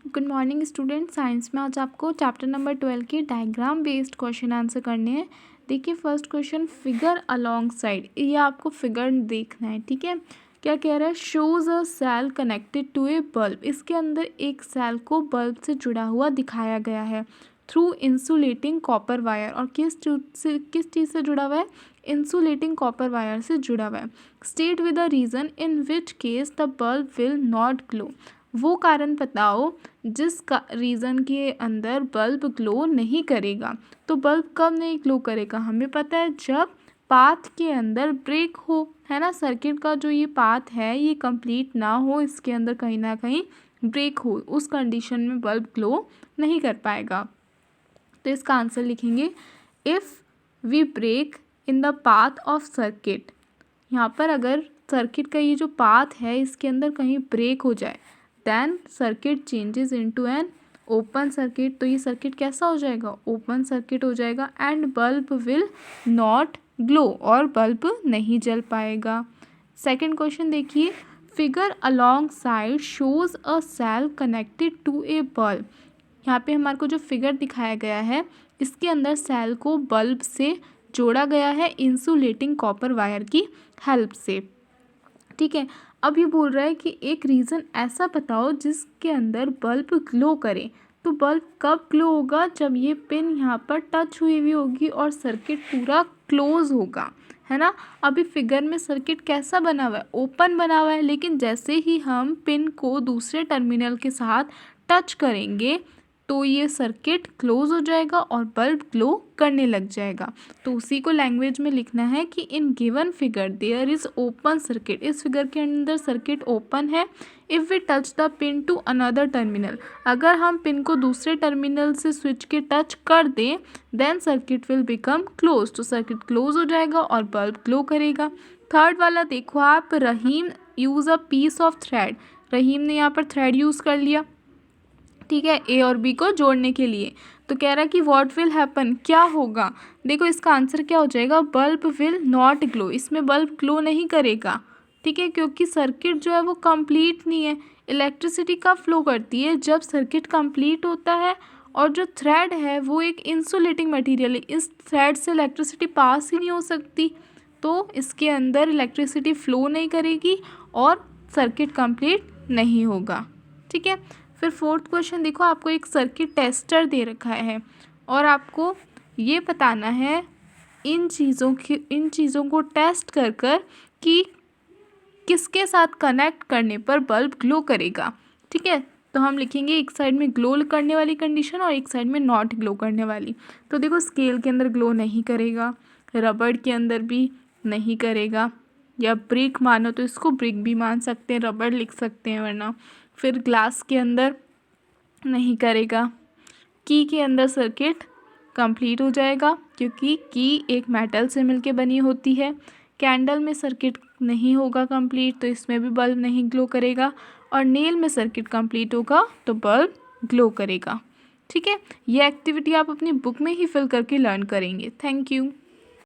Good morning student. Science में आज आपको चैप्टर नंबर 12 के डायग्राम बेस्ड क्वेश्चन आंसर करने हैं। देखिए first question, figure along side, ये आपको फिगर देखना है, ठीक है। क्या कह रहा है, shows a cell connected to a bulb. इसके अंदर एक सेल को बल्ब से जुड़ा हुआ दिखाया गया है थ्रू इंसुलेटिंग कॉपर वायर। और किस चीज़ से जुड़ा हुआ है, इंसुलेटिंग कॉपर वायर से जुड़ा हुआ है। State with the reason in which case the bulb will not glow. वो कारण बताओ जिसका रीज़न के अंदर बल्ब ग्लो नहीं करेगा। तो बल्ब कब नहीं ग्लो करेगा, हमें पता है जब पाथ के अंदर ब्रेक हो, है ना। सर्किट का जो ये पाथ है ये कंप्लीट ना हो, इसके अंदर कहीं ना कहीं ब्रेक हो, उस कंडीशन में बल्ब ग्लो नहीं कर पाएगा। तो इसका आंसर लिखेंगे, if we break in the path of circuit. यहाँ पर अगर सर्किट का ये जो पाथ है इसके अंदर कहीं ब्रेक हो जाए, then circuit changes into an open circuit. तो ये सर्किट कैसा हो जाएगा, ओपन सर्किट हो जाएगा। And bulb will not glow, और बल्ब नहीं जल पाएगा। सेकंड क्वेश्चन देखिए, figure alongside shows a cell connected to a bulb. यहाँ पे हमारे को जो फिगर दिखाया गया है इसके अंदर सेल को बल्ब से जोड़ा गया है इंसुलेटिंग कॉपर वायर की हेल्प से, ठीक है। अब ये बोल रहा है कि एक रीज़न ऐसा बताओ जिसके अंदर बल्ब ग्लो करे। तो बल्ब कब ग्लो होगा, जब ये पिन यहाँ पर टच हुई हुई होगी और सर्किट पूरा क्लोज होगा, है ना। अभी फिगर में सर्किट कैसा बना हुआ है, ओपन बना हुआ है, लेकिन जैसे ही हम पिन को दूसरे टर्मिनल के साथ टच करेंगे तो ये सर्किट क्लोज हो जाएगा और बल्ब ग्लो करने लग जाएगा। तो उसी को लैंग्वेज में लिखना है कि in given figure there is open circuit. इस फिगर के अंदर सर्किट ओपन है। If we touch the pin to another terminal, अगर हम पिन को दूसरे टर्मिनल से स्विच के टच कर दें, then circuit will become close. तो सर्किट क्लोज हो जाएगा और बल्ब ग्लो करेगा। थर्ड वाला देखो आप, Rahim use a piece of thread. Rahim ने यहाँ पर थ्रेड यूज़ कर लिया, ठीक है, ए और बी को जोड़ने के लिए। तो कह रहा है कि व्हाट विल हैपन, क्या होगा। देखो इसका आंसर क्या हो जाएगा, बल्ब विल नॉट ग्लो। इसमें बल्ब ग्लो नहीं करेगा, ठीक है, क्योंकि सर्किट जो है वो कंप्लीट नहीं है। इलेक्ट्रिसिटी कब फ्लो करती है, जब सर्किट कंप्लीट होता है और जो थ्रेड है वो एक इंसुलेटिंग मटेरियल है, इस थ्रेड से इलेक्ट्रिसिटी पास ही नहीं हो सकती, तो इसके अंदर इलेक्ट्रिसिटी फ्लो नहीं करेगी और सर्किट कंप्लीट नहीं होगा, ठीक है। फिर फोर्थ क्वेश्चन देखो, आपको एक सर्किट टेस्टर दे रखा है और आपको ये बताना है इन चीज़ों को टेस्ट कर कि किसके साथ कनेक्ट करने पर बल्ब ग्लो करेगा, ठीक है। तो हम लिखेंगे एक साइड में ग्लो करने वाली कंडीशन और एक साइड में नॉट ग्लो करने वाली। तो देखो स्केल के अंदर ग्लो नहीं करेगा, रबड़ के अंदर भी नहीं करेगा, या ब्रिक मानो तो इसको ब्रिक भी मान सकते हैं, रबड़ लिख सकते हैं वरना। फिर ग्लास के अंदर नहीं करेगा। की के अंदर सर्किट कंप्लीट हो जाएगा क्योंकि की एक मेटल से मिलके बनी होती है। कैंडल में सर्किट नहीं होगा कंप्लीट, तो इसमें भी बल्ब नहीं ग्लो करेगा। और नेल में सर्किट कंप्लीट होगा तो बल्ब ग्लो करेगा, ठीक है। ये एक्टिविटी आप अपनी बुक में ही फिल करके लर्न करेंगे। Thank you.